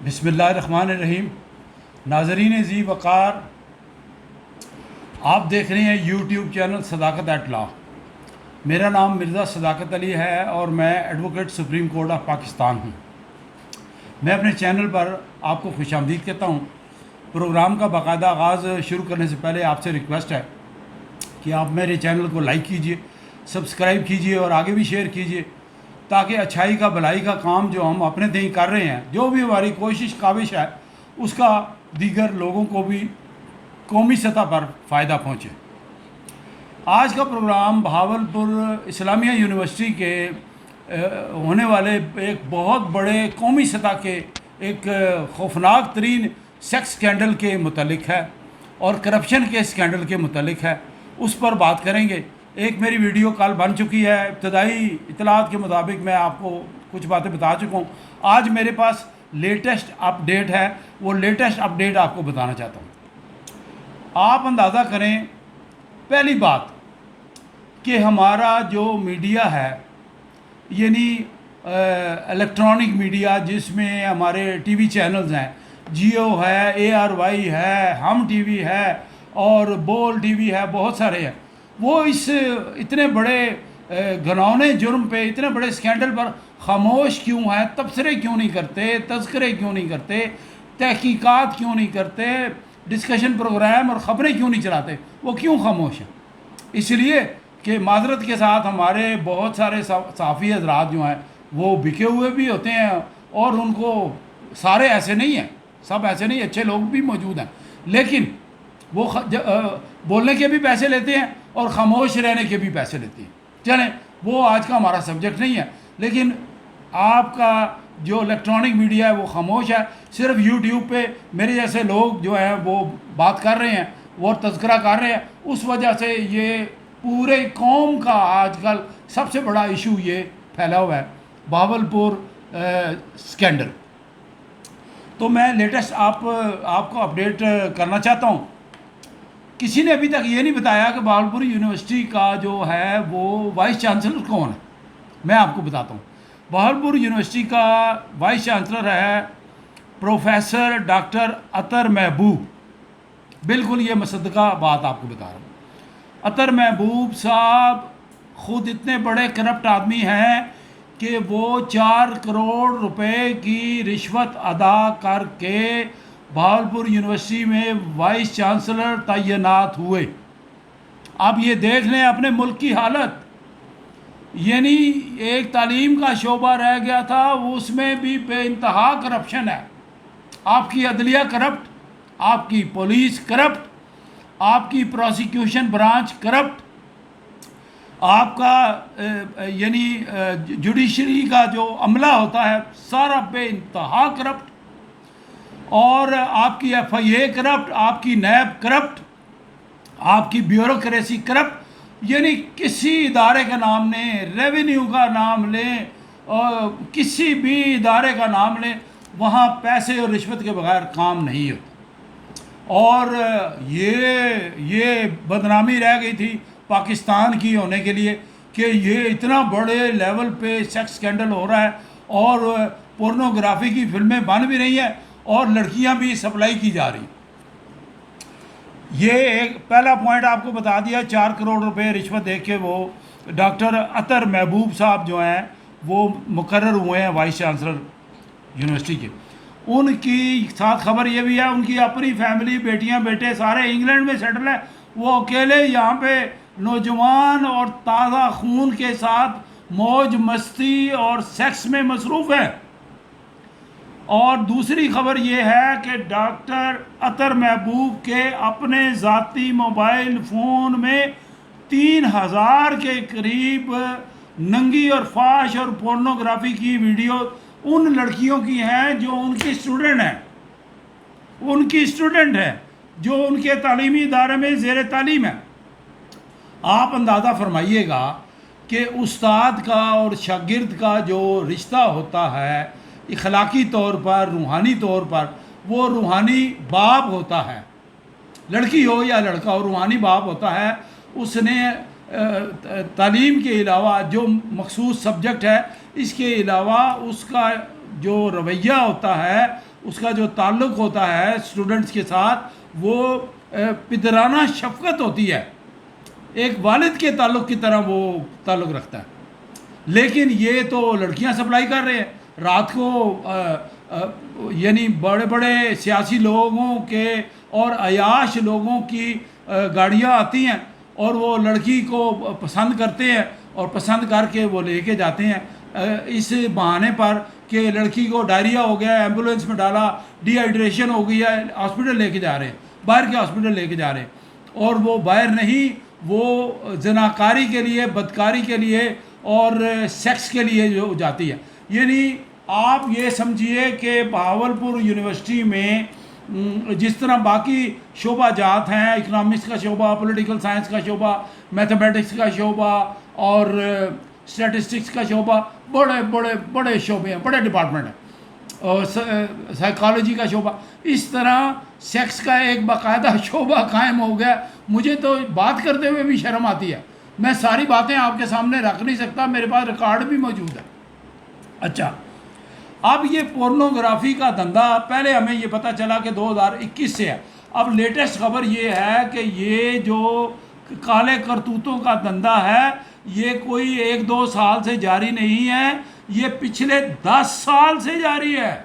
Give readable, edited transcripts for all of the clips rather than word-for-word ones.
بسم اللہ الرحمن الرحیم۔ ناظرین ذی وقار، آپ دیکھ رہے ہیں یوٹیوب چینل صداقت ایٹ لا۔ میرا نام مرزا صداقت علی ہے اور میں advocate supreme court of Pakistan ہوں۔ میں اپنے چینل پر آپ کو خوش آمدید کہتا ہوں۔ پروگرام کا باقاعدہ آغاز شروع کرنے سے پہلے آپ سے ریکویسٹ ہے کہ آپ میرے چینل کو لائک کیجئے، سبسکرائب کیجئے اور آگے بھی شیئر کیجئے، تاکہ اچھائی کا بھلائی کا کام جو ہم اپنے تئیں کر رہے ہیں، جو بھی ہماری کوشش کاوش ہے، اس کا دیگر لوگوں کو بھی قومی سطح پر فائدہ پہنچے۔ آج کا پروگرام بہاولپور اسلامیہ یونیورسٹی کے ہونے والے ایک بہت بڑے قومی سطح کے ایک خوفناک ترین سیکس اسکینڈل کے متعلق ہے اور کرپشن کے اسکینڈل کے متعلق ہے، اس پر بات کریں گے۔ ایک میری ویڈیو کل بن چکی ہے، ابتدائی اطلاعات کے مطابق میں آپ کو کچھ باتیں بتا چکا ہوں۔ آج میرے پاس لیٹسٹ اپ ڈیٹ ہے، وہ لیٹسٹ اپ ڈیٹ آپ کو بتانا چاہتا ہوں۔ آپ اندازہ کریں، پہلی بات کہ ہمارا جو میڈیا ہے، یعنی الیکٹرانک میڈیا، جس میں ہمارے ٹی وی چینلز ہیں، جیو ہے، اے آر وائی ہے، ہم ٹی وی ہے اور بول ٹی وی ہے، بہت سارے ہیں، وہ اس اتنے بڑے گھناؤنے جرم پہ، اتنے بڑے اسکینڈل پر خاموش کیوں ہیں؟ تبصرے کیوں نہیں کرتے؟ تذکرے کیوں نہیں کرتے؟ تحقیقات کیوں نہیں کرتے؟ ڈسکشن پروگرام اور خبریں کیوں نہیں چلاتے؟ وہ کیوں خاموش ہیں؟ اس لیے کہ معذرت کے ساتھ ہمارے بہت سارے صحافی حضرات جو ہیں وہ بکے ہوئے بھی ہوتے ہیں، اور ان کو سارے ایسے نہیں ہیں، سب ایسے نہیں، اچھے لوگ بھی موجود ہیں، لیکن وہ بولنے کے بھی پیسے لیتے ہیں اور خاموش رہنے کے بھی پیسے لیتے ہیں۔ چلیں، وہ آج کا ہمارا سبجیکٹ نہیں ہے، لیکن آپ کا جو الیکٹرانک میڈیا ہے وہ خاموش ہے۔ صرف یوٹیوب پہ میرے جیسے لوگ جو ہیں وہ بات کر رہے ہیں، وہ تذکرہ کر رہے ہیں، اس وجہ سے یہ پورے قوم کا آج کل سب سے بڑا ایشو یہ پھیلا ہوا ہے، بہاولپور اسکینڈل۔ تو میں لیٹسٹ آپ کو اپڈیٹ کرنا چاہتا ہوں۔ کسی نے ابھی تک یہ نہیں بتایا کہ بہاولپور یونیورسٹی کا جو ہے وہ وائس چانسلر کون ہے۔ میں آپ کو بتاتا ہوں۔ بہاولپور یونیورسٹی کا وائس چانسلر ہے پروفیسر ڈاکٹر عطر محبوب۔ بالکل یہ مصدقہ بات آپ کو بتا رہا ہوں۔ عطر محبوب صاحب خود اتنے بڑے کرپٹ آدمی ہیں کہ وہ 4 کروڑ روپے کی رشوت ادا کر کے بہاولپور یونیورسٹی میں وائس چانسلر تعینات ہوئے۔ اب یہ دیکھ لیں اپنے ملک کی حالت، یعنی ایک تعلیم کا شعبہ رہ گیا تھا، اس میں بھی بے انتہا کرپشن ہے۔ آپ کی عدلیہ کرپٹ، آپ کی پولیس کرپٹ، آپ کی پروسیکیوشن برانچ کرپٹ، آپ کا یعنی جوڈیشری کا جو عملہ ہوتا ہے سارا بے انتہا کرپٹ، اور آپ کی ایف آئی اے کرپٹ، آپ کی نیب کرپٹ، آپ کی بیوروکریسی کرپٹ۔ یعنی کسی ادارے کا نام لیں، ریونیو کا نام لیں، اور کسی بھی ادارے کا نام لیں، وہاں پیسے اور رشوت کے بغیر کام نہیں ہوتا۔ اور یہ بدنامی رہ گئی تھی پاکستان کی ہونے کے لیے کہ یہ اتنا بڑے لیول پہ سیکس اسکینڈل ہو رہا ہے، اور پورنوگرافی کی فلمیں بن بھی رہی ہیں اور لڑکیاں بھی سپلائی کی جا رہی ہیں۔ یہ ایک پہلا پوائنٹ آپ کو بتا دیا۔ 4 کروڑ روپے رشوت دے کے وہ ڈاکٹر عطر محبوب صاحب جو ہیں وہ مقرر ہوئے ہیں وائس چانسلر یونیورسٹی کے۔ ان کی ساتھ خبر یہ بھی ہے، ان کی اپنی فیملی، بیٹیاں بیٹے سارے انگلینڈ میں سیٹل ہیں، وہ اکیلے یہاں پہ نوجوان اور تازہ خون کے ساتھ موج مستی اور سیکس میں مصروف ہیں۔ اور دوسری خبر یہ ہے کہ ڈاکٹر عطر محبوب کے اپنے ذاتی موبائل فون میں 3000 کے قریب ننگی اور فاش اور پورنوگرافی کی ویڈیو ان لڑکیوں کی ہیں جو ان کی اسٹوڈنٹ ہیں، جو ان کے تعلیمی ادارے میں زیر تعلیم ہے۔ آپ اندازہ فرمائیے گا کہ استاد کا اور شاگرد کا جو رشتہ ہوتا ہے اخلاقی طور پر، روحانی طور پر، وہ روحانی باپ ہوتا ہے، لڑکی ہو یا لڑکا ہو، روحانی باپ ہوتا ہے۔ اس نے تعلیم کے علاوہ جو مخصوص سبجیکٹ ہے، اس کے علاوہ اس کا جو رویہ ہوتا ہے، اس کا جو تعلق ہوتا ہے اسٹوڈنٹس کے ساتھ، وہ پدرانہ شفقت ہوتی ہے، ایک والد کے تعلق کی طرح وہ تعلق رکھتا ہے۔ لیکن یہ تو لڑکیاں سپلائی کر رہے ہیں رات کو، یعنی بڑے بڑے سیاسی لوگوں کے اور عیاش لوگوں کی گاڑیاں آتی ہیں اور وہ لڑکی کو پسند کرتے ہیں اور پسند کر کے وہ لے کے جاتے ہیں اس بہانے پر کہ لڑکی کو ڈائریا ہو گیا ہے، ایمبولینس میں ڈالا، ڈی ہائیڈریشن ہو گئی ہے، ہاسپٹل لے کے جا رہے ہیں، باہر کے ہاسپٹل لے کے جا رہے ہیں، اور وہ باہر نہیں، وہ زناکاری کے لیے، بدکاری کے لیے اور سیکس کے لیے جو جاتی ہے۔ یعنی آپ یہ سمجھیے کہ بہاولپور یونیورسٹی میں جس طرح باقی شعبہ جات ہیں، اکنامکس کا شعبہ، پولیٹیکل سائنس کا شعبہ، میتھمیٹکس کا شعبہ اور اسٹیٹسٹکس کا شعبہ، بڑے بڑے بڑے شعبے ہیں، بڑے ڈپارٹمنٹ ہیں، اور سائیکالوجی کا شعبہ، اس طرح سیکس کا ایک باقاعدہ شعبہ قائم ہو گیا۔ مجھے تو بات کرتے ہوئے بھی شرم آتی ہے، میں ساری باتیں آپ کے سامنے رکھ نہیں سکتا، میرے پاس ریکارڈ بھی موجود ہے۔ اچھا، اب یہ پورنوگرافی کا دھندا پہلے ہمیں یہ پتہ چلا کہ 2021 سے ہے، اب لیٹسٹ خبر یہ ہے کہ یہ جو کالے کرتوتوں کا دھندا ہے یہ کوئی 1-2 سال سے جاری نہیں ہے، یہ پچھلے 10 سال سے جاری ہے۔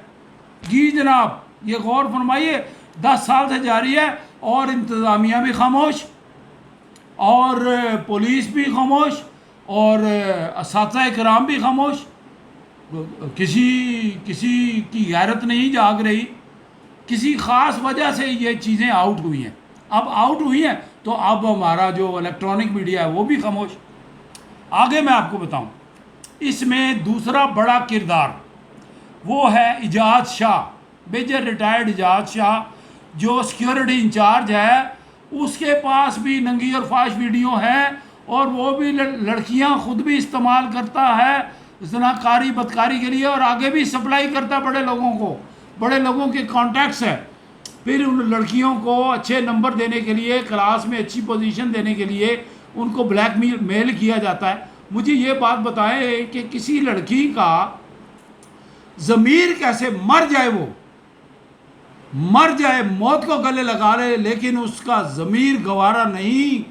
جی جناب، یہ غور فرمائیے، 10 سال سے جاری ہے، اور انتظامیہ بھی خاموش، اور پولیس بھی خاموش، اور اساتذہ کرام بھی خاموش، کسی کی غیرت نہیں جاگ رہی۔ کسی خاص وجہ سے یہ چیزیں آؤٹ ہوئی ہیں، اب آؤٹ ہوئی ہیں تو اب ہمارا جو الیکٹرانک میڈیا ہے وہ بھی خاموش۔ آگے میں آپ کو بتاؤں، اس میں دوسرا بڑا کردار وہ ہے اعجاز شاہ، میجر ریٹائرڈ اعجاز شاہ جو سیکیورٹی انچارج ہے، اس کے پاس بھی ننگی اور فاش ویڈیو ہیں، اور وہ بھی لڑکیاں خود بھی استعمال کرتا ہے زناکاری بدکاری کے لیے، اور آگے بھی سپلائی کرتا ہے بڑے لوگوں کو، بڑے لوگوں کے کانٹیکٹس ہیں۔ پھر ان لڑکیوں کو اچھے نمبر دینے کے لیے، کلاس میں اچھی پوزیشن دینے کے لیے ان کو بلیک میل کیا جاتا ہے۔ مجھے یہ بات بتائیں کہ کسی لڑکی کا ضمیر کیسے مر جائے، وہ مر جائے، موت کو گلے لگا لے، لیکن اس کا ضمیر گوارا نہیں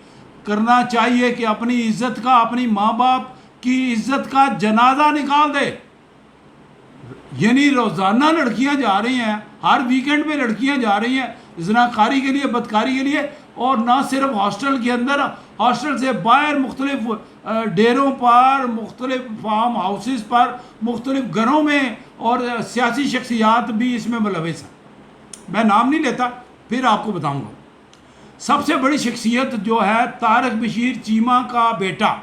کرنا چاہیے کہ اپنی عزت کا، اپنی ماں باپ کی عزت کا جنازہ نکال دے۔ یعنی روزانہ لڑکیاں جا رہی ہیں، ہر ویکنڈ میں لڑکیاں جا رہی ہیں زناکاری کے لیے، بدکاری کے لیے، اور نہ صرف ہاسٹل کے اندر، ہاسٹل سے باہر مختلف ڈیروں پر، مختلف فارم ہاؤسز پر، مختلف گھروں میں، اور سیاسی شخصیات بھی اس میں ملوث ہیں۔ میں نام نہیں لیتا، پھر آپ کو بتاؤں گا۔ سب سے بڑی شخصیت جو ہے طارق بشیر چیمہ کا بیٹا،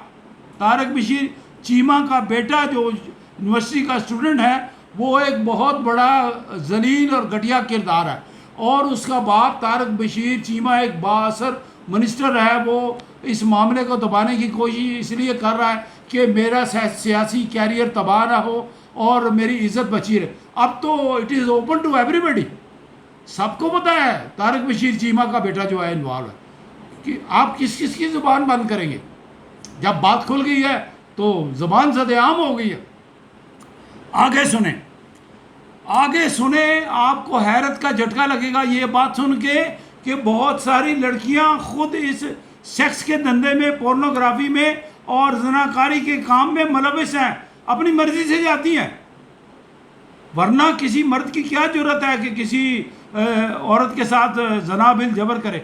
طارق بشیر چیمہ کا بیٹا جو یونیورسٹی کا اسٹوڈنٹ ہے، وہ ایک بہت بڑا ذلیل اور گھٹیا کردار ہے، اور اس کا باپ طارق بشیر چیمہ ایک بااثر منسٹر ہے۔ وہ اس معاملے کو دبانے کی کوشش اس لیے کر رہا ہے کہ میرا سیاسی کیریئر تباہ نہ ہو اور میری عزت بچی رہے۔ اب تو it is open to everybody, سب کو پتہ ہے طارق بشیر چیمہ کا بیٹا جو ہے انوالو ہے، کہ آپ کس کس کی زبان بند کریں گے؟ جب بات کھل گئی ہے تو زبان زد عام ہو گئی ہے۔ آگے سنیں، آگے سنیں، آپ کو حیرت کا جھٹکا لگے گا یہ بات سن کے کہ بہت ساری لڑکیاں خود اس سیکس کے دھندے میں، پورنوگرافی میں اور زناکاری کے کام میں ملوث ہیں، اپنی مرضی سے جاتی ہیں۔ ورنہ کسی مرد کی کیا جرت ہے کہ کسی عورت کے ساتھ زنا بالجبر کرے؟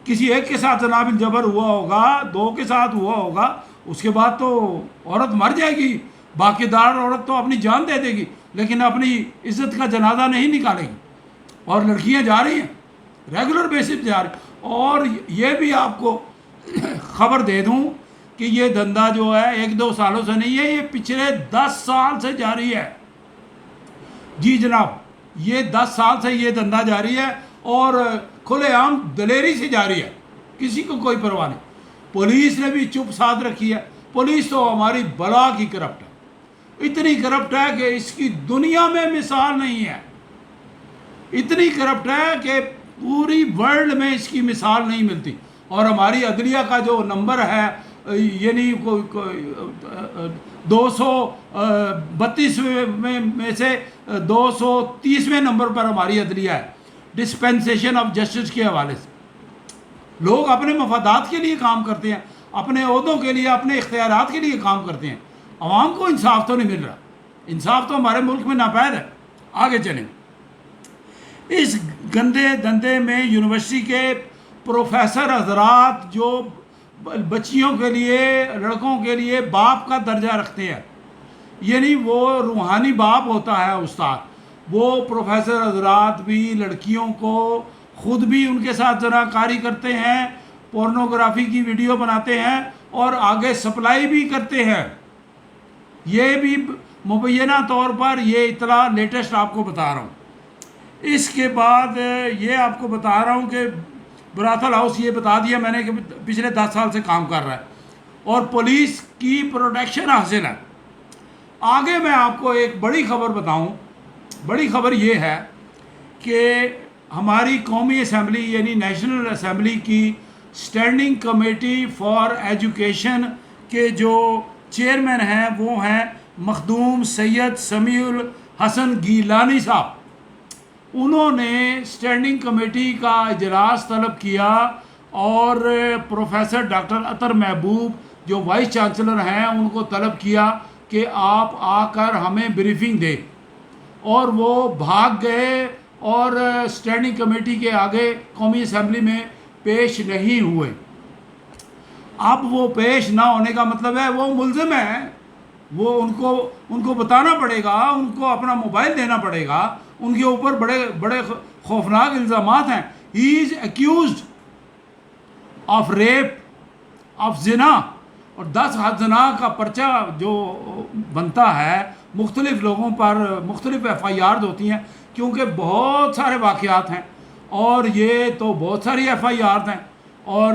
کسی ایک کے ساتھ زنا بالجبر ہوا ہوگا، 2 کے ساتھ ہوا ہوگا، اس کے بعد تو عورت مر جائے گی، باقی دار عورت تو اپنی جان دے دے گی، لیکن اپنی عزت کا جنازہ نہیں نکالے گی۔ اور لڑکیاں جا رہی ہیں، ریگولر بیسس جا رہی ہیں۔ اور یہ بھی آپ کو خبر دے دوں کہ یہ دھندا جو ہے 1-2 سالوں سے نہیں ہے، یہ پچھلے 10 سال سے جاری ہے۔ جی جناب، یہ 10 سال سے یہ دھندا جاری ہے، اور کھلے عام دلیری سے جاری ہے، کسی کو کوئی پرواہ نہیں۔ پولیس نے بھی چپ ساتھ رکھی ہے۔ پولیس تو ہماری بلا کی کرپٹ ہے، اتنی کرپٹ ہے کہ اس کی دنیا میں مثال نہیں ہے، اتنی کرپٹ ہے کہ پوری ورلڈ میں اس کی مثال نہیں ملتی۔ اور ہماری عدلیہ کا جو نمبر ہے یعنی 232 میں سے 230ویں نمبر پر ہماری عدلیہ ہے ڈسپینسیشن آف جسٹس کے حوالے سے. لوگ اپنے مفادات کے لیے کام کرتے ہیں، اپنے عہدوں کے لیے، اپنے اختیارات کے لیے کام کرتے ہیں. عوام کو انصاف تو نہیں مل رہا، انصاف تو ہمارے ملک میں ناپید ہے. آگے چلیں. اس گندے دندے میں یونیورسٹی کے پروفیسر حضرات جو بچیوں کے لیے، لڑکوں کے لیے باپ کا درجہ رکھتے ہیں، یعنی وہ روحانی باپ ہوتا ہے استاد، وہ پروفیسر حضرات بھی لڑکیوں کو خود بھی ان کے ساتھ زنا کاری کرتے ہیں، پورنوگرافی کی ویڈیو بناتے ہیں اور آگے سپلائی بھی کرتے ہیں. یہ بھی مبینہ طور پر یہ اطلاع لیٹسٹ آپ کو بتا رہا ہوں. اس کے بعد یہ آپ کو بتا رہا ہوں کہ براثل ہاؤس، یہ بتا دیا میں نے کہ پچھلے 10 سال سے کام کر رہا ہے اور پولیس کی پروٹیکشن حاصل ہے. آگے میں آپ کو ایک بڑی خبر بتاؤں. بڑی خبر یہ ہے کہ ہماری قومی اسمبلی یعنی نیشنل اسمبلی کی اسٹینڈنگ کمیٹی فار ایجوکیشن کے جو چیئرمین ہیں وہ ہیں مخدوم سید سمیع الحسن گیلانی صاحب. انہوں نے اسٹینڈنگ کمیٹی کا اجلاس طلب کیا اور پروفیسر ڈاکٹر عطر محبوب جو وائس چانسلر ہیں ان کو طلب کیا کہ آپ آ کر ہمیں بریفنگ دیں، اور وہ بھاگ گئے اور اسٹینڈنگ کمیٹی کے آگے قومی اسمبلی میں پیش نہیں ہوئے. اب وہ پیش نہ ہونے کا مطلب ہے وہ ملزم ہیں، وہ ان کو بتانا پڑے گا، ان کو اپنا موبائل دینا پڑے گا. ان کے اوپر بڑے بڑے خوفناک الزامات ہیں. ہی از ایکیوزڈ آف ریپ، آف زنا، اور 10 حد زنا کا پرچہ جو بنتا ہے مختلف لوگوں پر، مختلف ایف آئی آرز ہوتی ہیں کیونکہ بہت سارے واقعات ہیں اور یہ تو بہت ساری ایف آئی آرز ہیں. اور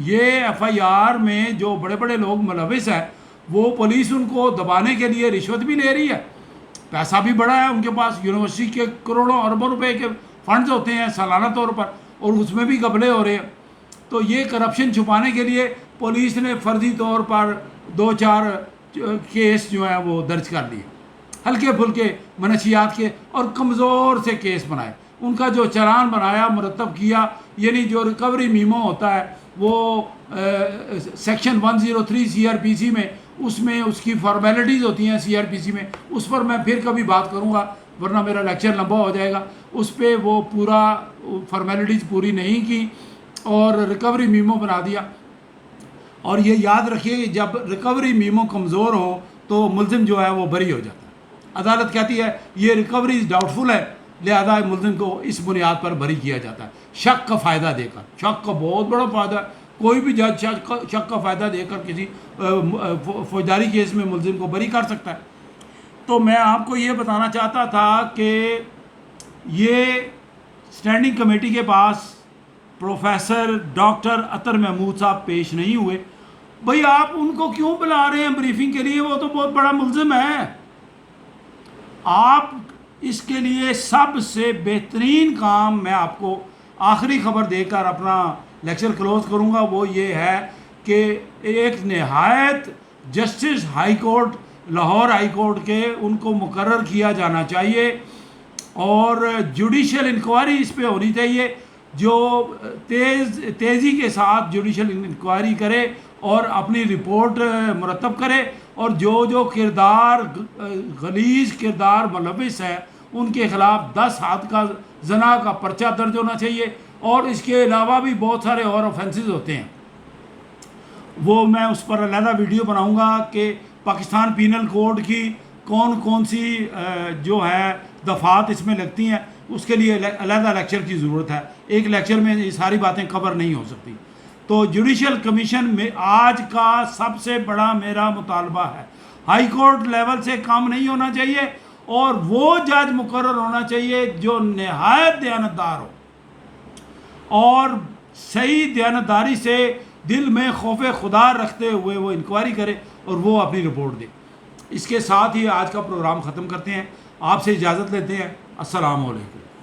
یہ ایف آئی آر میں جو بڑے بڑے لوگ ملوث ہیں وہ پولیس ان کو دبانے کے لیے رشوت بھی لے رہی ہے، پیسہ بھی بڑا ہے ان کے پاس. یونیورسٹی کے کروڑوں اربوں روپے کے فنڈز ہوتے ہیں سالانہ طور پر اور اس میں بھی گھپلے ہو رہے ہیں. تو یہ کرپشن چھپانے کے لیے پولیس نے فرضی طور پر 2-4 کیس جو ہیں وہ درج کر لیے، ہلکے پھلکے منشیات کے اور کمزور سے کیس بنائے. ان کا جو چلان بنایا، مرتب کیا، یعنی جو ریکوری میمو ہوتا ہے وہ سیکشن 103 سی آر پی سی میں، اس میں اس کی فارمیلٹیز ہوتی ہیں سی آر پی سی میں، اس پر میں پھر کبھی بات کروں گا ورنہ میرا لیکچر لمبا ہو جائے گا. اس پہ وہ پورا فارمیلٹیز پوری نہیں کی اور ریکوری میمو بنا دیا. اور یہ یاد رکھیے کہ جب ریکوری میمو کمزور ہو تو ملزم جو ہے وہ بری ہو جاتا ہے. عدالت کہتی ہے یہ ریکوری ڈاؤٹ فل ہے، لہذا ملزم کو اس بنیاد پر بری کیا جاتا ہے شک کا فائدہ دے کر. شک کا بہت بڑا فائدہ ہے، کوئی بھی جج شک کا فائدہ دے کر کسی فوجداری کیس میں ملزم کو بری کر سکتا ہے. تو میں آپ کو یہ بتانا چاہتا تھا کہ یہ اسٹینڈنگ کمیٹی کے پاس پروفیسر ڈاکٹر عطر محمود صاحب پیش نہیں ہوئے. بھئی آپ ان کو کیوں بلا رہے ہیں بریفنگ کے لیے؟ وہ تو بہت بڑا ملزم ہے. آپ اس کے لیے سب سے بہترین کام میں آپ کو آخری خبر دے کر اپنا لیکچر کلوز کروں گا، وہ یہ ہے کہ ایک نہایت justice high court, Lahore high court کے، ان کو مقرر کیا جانا چاہیے اور جوڈیشل انکوائری اس پہ ہونی چاہیے جو تیزی کے ساتھ جوڈیشل انکوائری کرے اور اپنی رپورٹ مرتب کرے، اور جو کردار غلیظ کردار ملوث ہے ان کے خلاف 10 حد کا زنا کا پرچہ درج ہونا چاہیے. اور اس کے علاوہ بھی بہت سارے اور آفینسز ہوتے ہیں، وہ میں اس پر علیحدہ ویڈیو بناؤں گا کہ پاکستان پینل کوڈ کی کون کون سی جو ہے دفعات اس میں لگتی ہیں. اس کے لیے علیحدہ لیکچر کی ضرورت ہے، ایک لیکچر میں یہ ساری باتیں کور نہیں ہو سکتی. تو جوڈیشل کمیشن میں آج کا سب سے بڑا میرا مطالبہ ہے، ہائی کورٹ لیول سے کام نہیں ہونا چاہیے اور وہ جج مقرر ہونا چاہیے جو نہایت دیانتدار ہو اور صحیح دیانتداری سے دل میں خوف خدا رکھتے ہوئے وہ انکوائری کرے اور وہ اپنی رپورٹ دے. اس کے ساتھ ہی آج کا پروگرام ختم کرتے ہیں. آپ سے اجازت لیتے ہیں. السلام علیکم.